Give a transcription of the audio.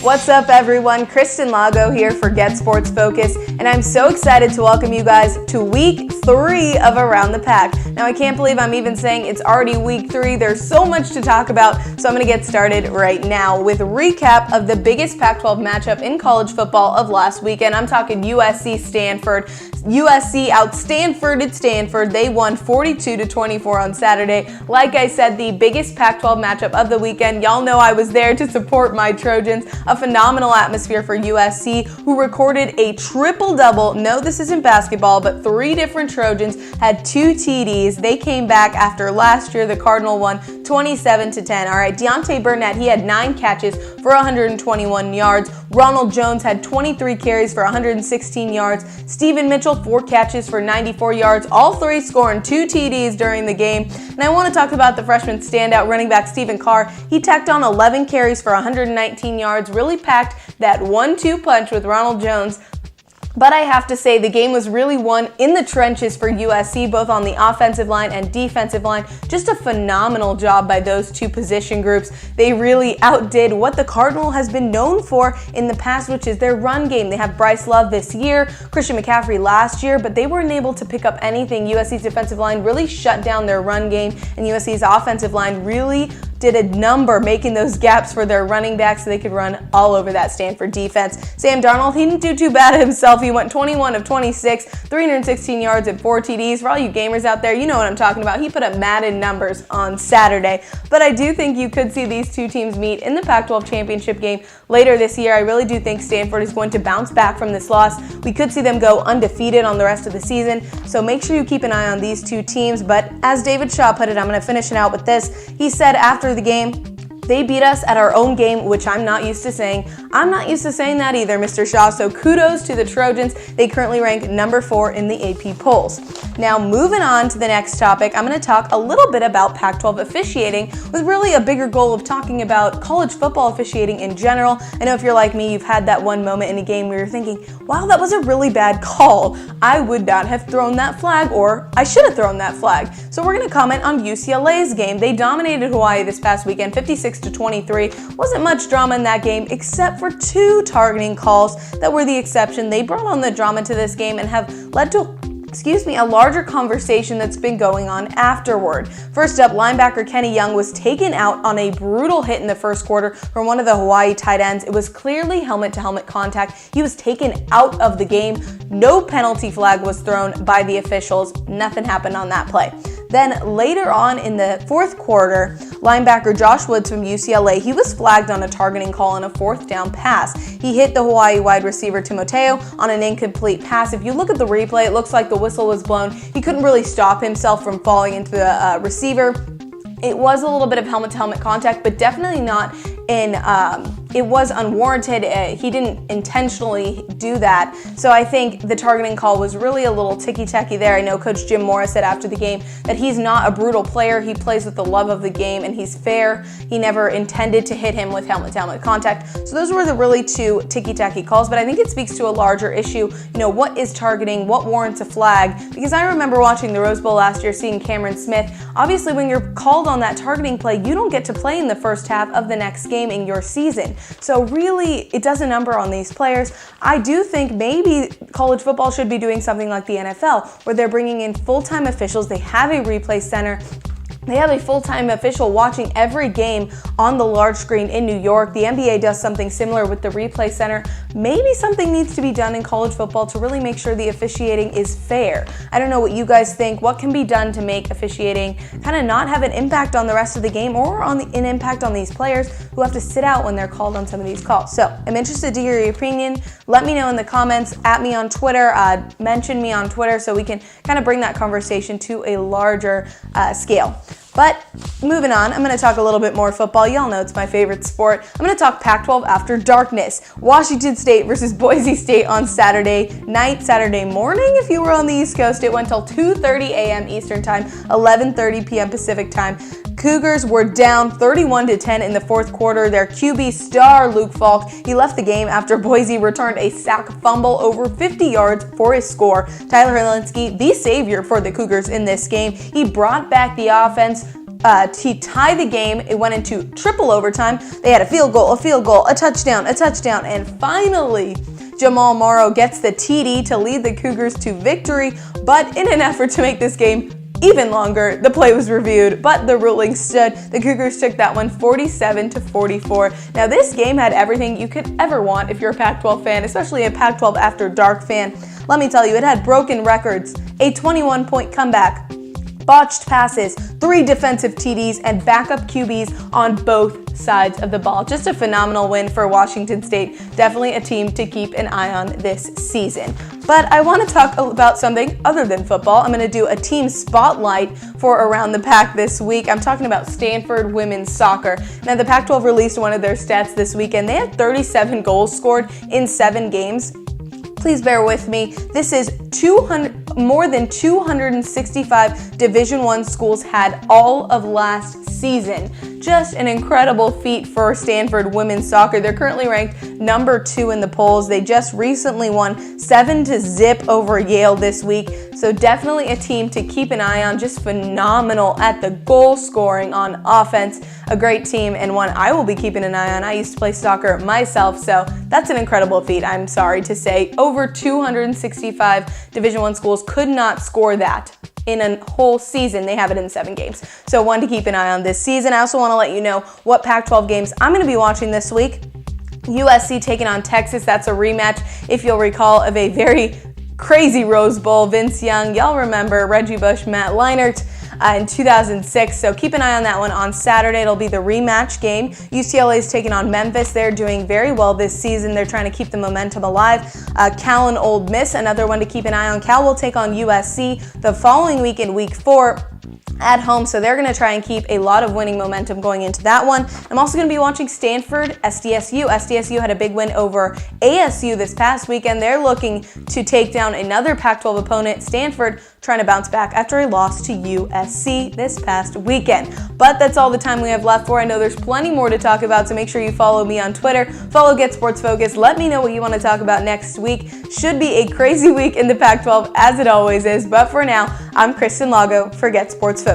What's up, everyone? Kristen Lago here for GetSportsFocus, and I'm so excited to welcome you guys to week 3 of Around the Pac. Now, I can't believe I'm even saying it's already week 3. There's so much to talk about, so I'm going to get started right now with a recap of the biggest Pac-12 matchup in college football of last weekend. I'm talking USC-Stanford. USC out-Stanforded Stanford. They won 42-24 on Saturday. Like I said, the biggest Pac-12 matchup of the weekend. Y'all know I was there to support my Trojans. A phenomenal atmosphere for USC, who recorded a triple-double. No, this isn't basketball, but 3 different Trojans had 2 TDs. They came back after last year. The Cardinal won 27-10. All right, Deontay Burnett, he had 9 catches for 121 yards. Ronald Jones had 23 carries for 116 yards. Stephen Mitchell, 4 catches for 94 yards. All 3 scoring 2 TDs during the game. And I want to talk about the freshman standout running back Stephen Carr. He tacked on 11 carries for 119 yards. Really packed that 1-2 punch with Ronald Jones. But I have to say, the game was really won in the trenches for USC, both on the offensive line and defensive line. Just a phenomenal job by those 2 position groups. They really outdid what the Cardinal has been known for in the past, which is their run game. They have Bryce Love this year, Christian McCaffrey last year, but they weren't able to pick up anything. USC's defensive line really shut down their run game, and USC's offensive line really did a number making those gaps for their running backs so they could run all over that Stanford defense. Sam Darnold, he didn't do too bad himself. He went 21 of 26, 316 yards and 4 TDs. For all you gamers out there, you know what I'm talking about. He put up Madden numbers on Saturday. But I do think you could see these 2 teams meet in the Pac-12 championship game later this year. I really do think Stanford is going to bounce back from this loss. We could see them go undefeated on the rest of the season. So make sure you keep an eye on these 2 teams. But as David Shaw put it, I'm going to finish it out with this. He said after the game, they beat us at our own game, which I'm not used to saying. I'm not used to saying that either, Mr. Shaw. So kudos to the Trojans. They currently rank number 4 in the AP polls. Now, moving on to the next topic, I'm going to talk a little bit about Pac-12 officiating with really a bigger goal of talking about college football officiating in general. I know if you're like me, you've had that one moment in a game where you're thinking, wow, that was a really bad call. I would not have thrown that flag, or I should have thrown that flag. So we're going to comment on UCLA's game. They dominated Hawaii this past weekend, 56-23. Wasn't much drama in that game except for 2 targeting calls that were the exception. They brought on the drama to this game and have led to a larger conversation that's been going on afterward. First up, linebacker Kenny Young was taken out on a brutal hit in the first quarter from one of the Hawaii tight ends. It was clearly helmet-to-helmet contact. He was taken out of the game. No penalty flag was thrown by the officials. Nothing happened on that play. Then later on in the 4th quarter, linebacker Josh Woods from UCLA, he was flagged on a targeting call on a 4th down pass. He hit the Hawaii wide receiver Timoteo on an incomplete pass. If you look at the replay, it looks like the whistle was blown. He couldn't really stop himself from falling into the receiver. It was a little bit of helmet-to-helmet contact, but definitely not it was unwarranted. He didn't intentionally do that. So I think the targeting call was really a little ticky-tacky there. I know Coach Jim Morris said after the game that he's not a brutal player. He plays with the love of the game, and he's fair. He never intended to hit him with helmet-to-helmet contact. So those were the really 2 ticky-tacky calls, but I think it speaks to a larger issue. You know, what is targeting? What warrants a flag? Because I remember watching the Rose Bowl last year, seeing Cameron Smith. Obviously, when you're called on that targeting play, you don't get to play in the first half of the next game in your season. So really, it does a number on these players. I do think maybe college football should be doing something like the NFL, where they're bringing in full-time officials. They have a replay center. They have a full-time official watching every game on the large screen in New York. The NBA does something similar with the replay center. Maybe something needs to be done in college football to really make sure the officiating is fair. I don't know what you guys think. What can be done to make officiating kind of not have an impact on the rest of the game, or an impact on these players who have to sit out when they're called on some of these calls? So I'm interested to hear your opinion. Let me know in the comments. At me on Twitter. Mention me on Twitter so we can kind of bring that conversation to a larger scale. But moving on, I'm going to talk a little bit more football. Y'all know it's my favorite sport. I'm going to talk Pac-12 after darkness. Washington State versus Boise State on Saturday night, Saturday morning. If you were on the East Coast, it went till 2:30 a.m. Eastern Time, 11:30 p.m. Pacific Time. Cougars were down 31-10 in the 4th quarter. Their QB star, Luke Falk, he left the game after Boise returned a sack fumble over 50 yards for his score. Tyler Hilinski, the savior for the Cougars in this game, he brought back the offense to tie the game. It went into triple overtime. They had a field goal, a touchdown, and finally Jamal Morrow gets the TD to lead the Cougars to victory. But in an effort to make this game even longer, the play was reviewed, but the ruling stood. The Cougars took that one 47-44. Now, this game had everything you could ever want if you're a Pac-12 fan, especially a Pac-12 After Dark fan. Let me tell you, it had broken records, a 21-point comeback, botched passes, 3 defensive TDs, and backup QBs on both sides of the ball. Just a phenomenal win for Washington State. Definitely a team to keep an eye on this season. But I want to talk about something other than football. I'm going to do a team spotlight for Around the Pac this week. I'm talking about Stanford Women's Soccer. Now, the Pac-12 released one of their stats this weekend. They had 37 goals scored in 7 games. Please bear with me. This is more than 265 Division I schools had all of last season. Just an incredible feat for Stanford Women's Soccer. They're currently ranked number 2 in the polls. They just recently won 7-0 over Yale this week. So definitely a team to keep an eye on. Just phenomenal at the goal scoring on offense. A great team and one I will be keeping an eye on. I used to play soccer myself, so that's an incredible feat, I'm sorry to say. Over 265 Division I schools could not score that in a whole season. They have it in 7 games. So one to keep an eye on this season. I also want to let you know what Pac-12 games I'm going to be watching this week. USC taking on Texas. That's a rematch, if you'll recall, of a very crazy Rose Bowl. Vince Young, y'all remember Reggie Bush, Matt Leinart in 2006. So keep an eye on that one on Saturday. It'll be the rematch game. UCLA is taking on Memphis. They're doing very well this season. They're trying to keep the momentum alive. Cal and Ole Miss, another one to keep an eye on. Cal will take on USC the following week in week 4. At home, so they're going to try and keep a lot of winning momentum going into that one. I'm also going to be watching Stanford SDSU. SDSU had a big win over ASU this past weekend. They're looking to take down another Pac-12 opponent. Stanford trying to bounce back after a loss to USC this past weekend. But that's all the time we have left for. I know there's plenty more to talk about, so make sure you follow me on Twitter. Follow GetSportsFocus. Let me know what you want to talk about next week. Should be a crazy week in the Pac-12, as it always is. But for now, I'm Kristen Lago for GetSportsFocus.